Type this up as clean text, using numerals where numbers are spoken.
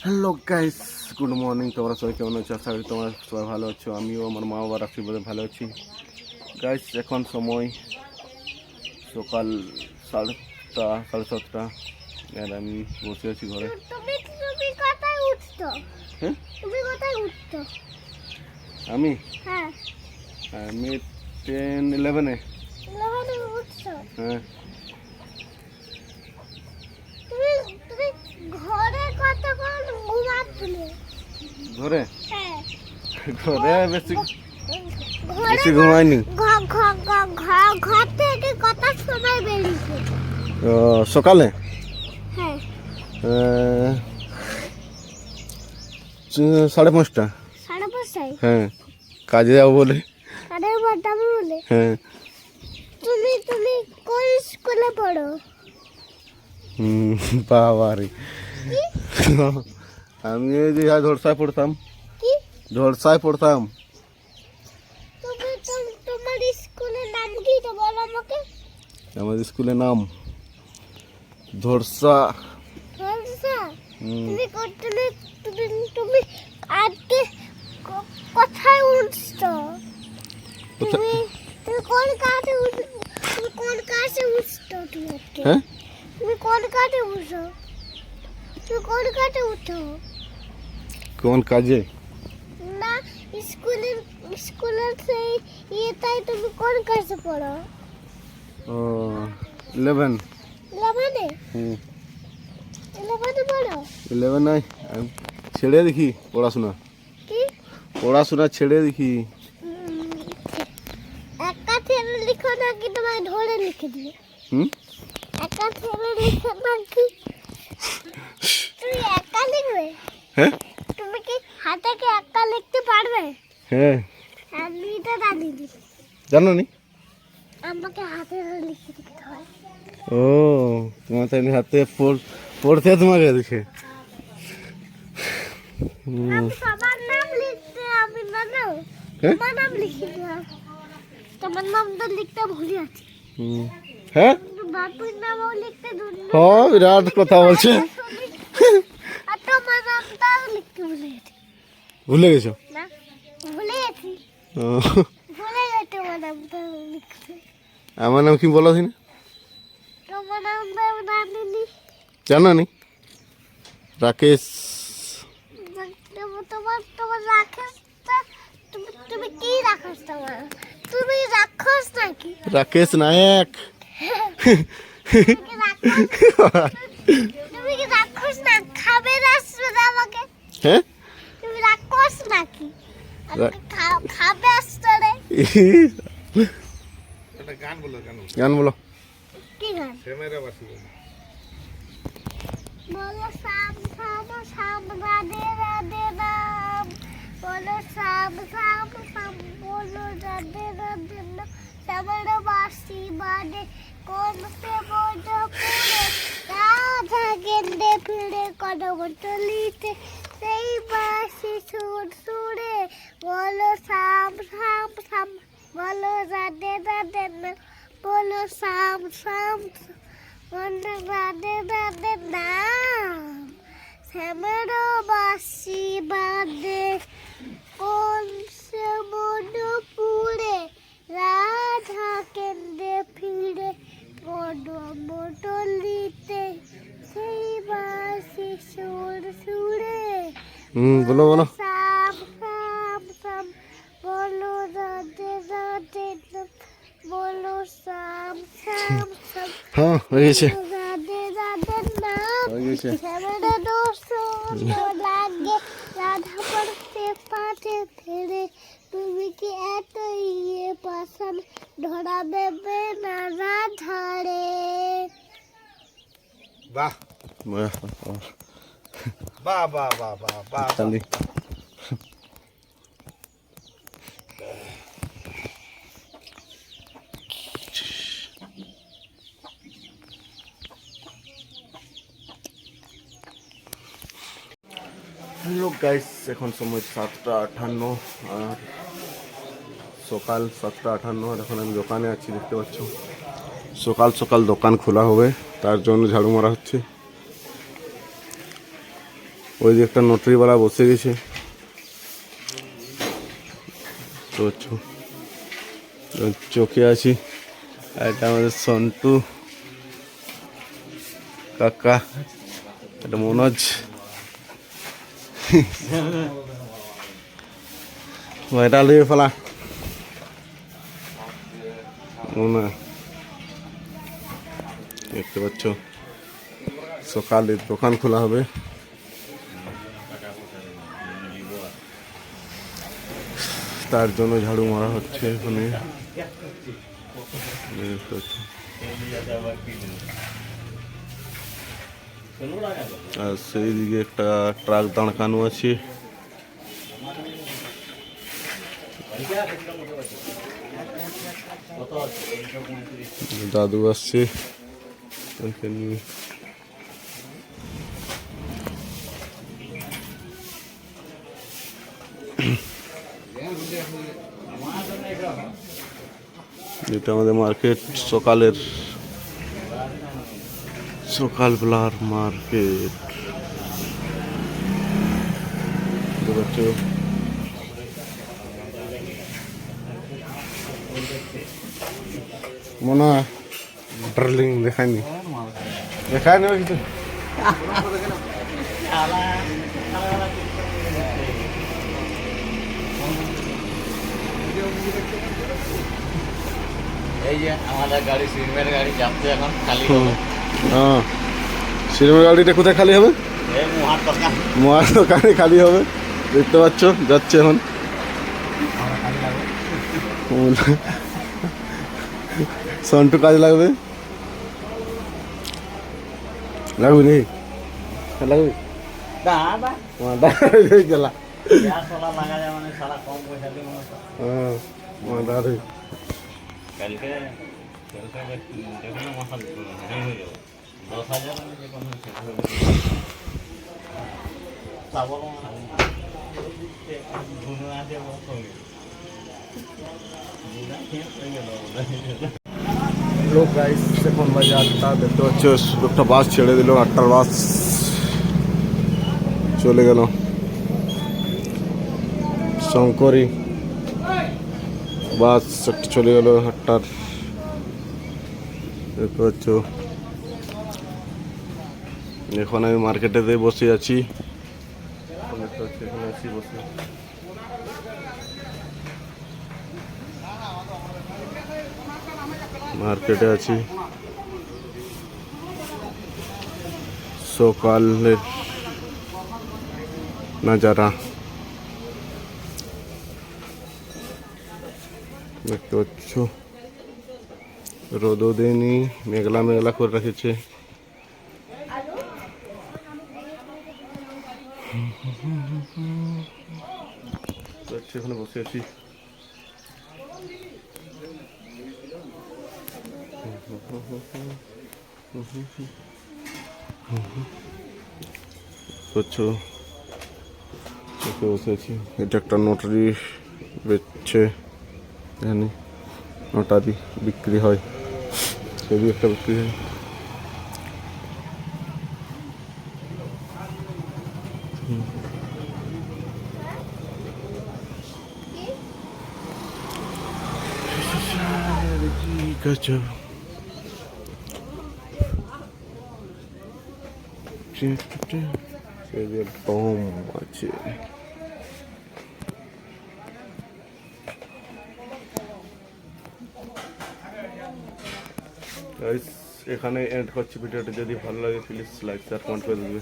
Hello guys, good morning. তোমরা সবাই কেমন আছো? আশা করি তোমরা সবাই ভালো আছো। আমিও আমার মা বাবার আশীর্বাদে ভালো আছি। গাইস, এখন সময় সকাল 6:30 7:30, আর আমি বসে আছি ঘরে। তুমি কোথায় উঠছো? হ্যাঁ, তুমি কোথায় উঠছো? আমি হ্যাঁ, আমি 10-11-এ। 11 উঠছো? হ্যাঁ। তুমি তুমি ঘরে কতক্ষণ ঘুমাচ্ছিলে? ঘরে হ্যাঁ, ঘরে বেশি ঘরে বেশি ঘুমাইনি। ঘর থেকে কত সময় বেরিয়েছে? সকালে হ্যাঁ, 5:30। 5:30। হ্যাঁ, কাজে যাবো বলে। আরে বাদাম বলে হ্যাঁ। তুমি তুমি কোন স্কুলে পড়ো? বাবা রে, আমি এই যে ঝড়সায় পড়তাম। কি? ঝড়সায় পড়তাম। তোমার স্কুলের নাম কি তো বলো আমাকে। আমাদের স্কুলের নাম ধরসা। ধরসা? হুম। তুমি আজকে কোথায় উঠছো? তুমি তুমি কোন কাঠে উঠছো? তুমি কোন কাঠে উঠছো? তুমি আজকে হ্যাঁ, তুমি কোন কাঠে উঠছো? তুমি কোন কাঠে উঠো? কোন কাজে? না, স্কুলের সেই ইয়েটাই তুমি কোন কাছে পড়ো? ও 11। 11-এ? হুম, 11-এ পড়ো? 11 নাই, আমি ছেড়ে দেখি পড়াশোনা। কি? পড়াশোনা ছেড়ে দেখি। একা ছেলে লিখো নাকি তোমায় ধরে লিখে দিবে? হুম। একা ছেলে লিখে নাকি তুমি একা লিখবে? হ্যাঁ। তুমি কি হাতে কি একা লিখতে পারবে? হ্যাঁ, আমি তো জানি না। জানো নি? আমাকে হাতে ধরে লিখে দিতে হয়। ও, তোমার তাহলে হাতে পড়তে তোমাকে দেখে। আমি সবার নাম লিখতে আমি জানো। হ্যাঁ? তোমার নাম লিখে দিলাম। তোমার নাম তো লিখতে ভুলে আছি। হুম। হ্যাঁ, বাপুর নামও লিখতে হ্যাঁ, বিরাট কথা বলছে। আর তোমার নামটাও লিখতে ভুলে গেছি। ভুলে গেছো? না, ভুলে গেছি। ও, ভুলে গেছি তোমার নামটা লিখতে। আমার নাম কি বলো না? তোমার নামটা জানিনি। জানো নি? রাকেশ। তোমার রাক্ষসটা তুমি কি রাক্ষস তোমার? তুমি রাক্ষস নাকি? রাকেশ নায়ক। তুমি কি রাক্ষস না? খাবে আসবে না আমাকে? হ্যাঁ। তুমি রাক্ষস নাকি? আমাকে খাবে আসতে রে? গান বলো। কি গান? বলো সাম সাম সাম রাধে রাধে রাম। বলো সাম সাম সাম বলো রাধে রাধে রাম। শ্যামল বাসি বাজে কোন সে বড় পুরে। রাধা গেন্দে ফিরে কদম তলিতে সেই বাসি সুর সুরে। বলো সাম সাম সাম বলো রাধে রাধে রাম। বলো সাম সাম বলো রাধে রাধে নাম। শ্যামল বাসি বাজে কোন সে মনপুরে। রাধা কেন্দ্রে ফিরে কদম তলিতে সেই বাসি সুর সুরে। বলো বলো। সাম সাম সাম বলো রাধে রাধে নাম। বলো সাম সাম সাম হ্যাঁ, হয়ে গেছে। রাধে রাধে নাম। হয়ে গেছে। শ্যামলে দোষণ লাগে রাধা পড়তে পাঠে ফেরে। তুমি কি এত ইয়ে পাশান ধরা দেবে না রাধারে? বাহ বাহ, বাহ বাহ বাহ বাহ বাহ তালি। হ্যালো গাইস, এখন সময় 7:58, আর সকাল 7:58, আর এখন আমি দোকানে আছি, দেখতে পাচ্ছ। সকাল সকাল দোকান খোলা হবে, তার জন্য ঝাড়ু মারা হচ্ছে। ওই যে একটা নোটারিওয়ালা বসে গেছে। তো চোখে আছি। আর এটা আমাদের সন্টু কাকা, এটা মনোজ। এটা লিয়ে ফেলা না, দেখতে পাচ্ছ সকালে দোকান খোলা হবে। তার জন্য ঝাড়ু মারা হচ্ছে এখানে। আর সেই দিকে একটা ট্রাক দাঁড়ানো আছে। দাদু আসছে নিয়ে। এটা আমাদের মার্কেট, সকালবেলার মার্কেট। মনে হয় ডার্লিং দেখায়নি কিছু। এই যে আমাদের গাড়ি সিমেন্টের গাড়ি যাচ্ছে এখন খালি হ্যাঁ, সিনেমার গাড়িটা কোথায় খালি হবে? এই মহার দোকান মহার দোকানে খালি হবে, দেখতে পাচ্ছ যাচ্ছে এখন। সন্টু কাজে লাগবে, লাগবে নি লাগবে দাদা গেলা। গ্যাস ওলা লাগা যায় মানে সারা কম পয়সা দিয়ে মনে হয়। হ্যাঁ দাদা কালকে দেখুন মশাল হয়ে যাবে 10,000 যে কোনো চাবল আছে লোক গাইস এখন বাজে 8টা, দেখতে পাচ্ছ একটা বাস ছেড়ে দিল, 8টার বাস চলে গেল শঙ্করী বাস একটা চলে গেল 8টার। দেখতে পাচ্ছ এখন আমি মার্কেটেতে বসে আছি, দেখতে পাচ্ছ এখানে আছি বসে। মার্কেটে আছি, সকালের নাজারা দেখতে পাচ্ছ। রোদও দেয়নি, মেঘলা মেঘলা করে রেখেছে। এখানে বসে আছি। বসে আছি। এটা একটা নোটারি বেচছে, এখানে নোটারি বিক্রি হয়, ছবি একটা বিক্রি হয়। গজব বম আছে। এখানে এন্ড করছি ভিডিওটা। যদি ভালো লাগে প্লিজ লাইক শেয়ার কমেন্ট করে দেবে।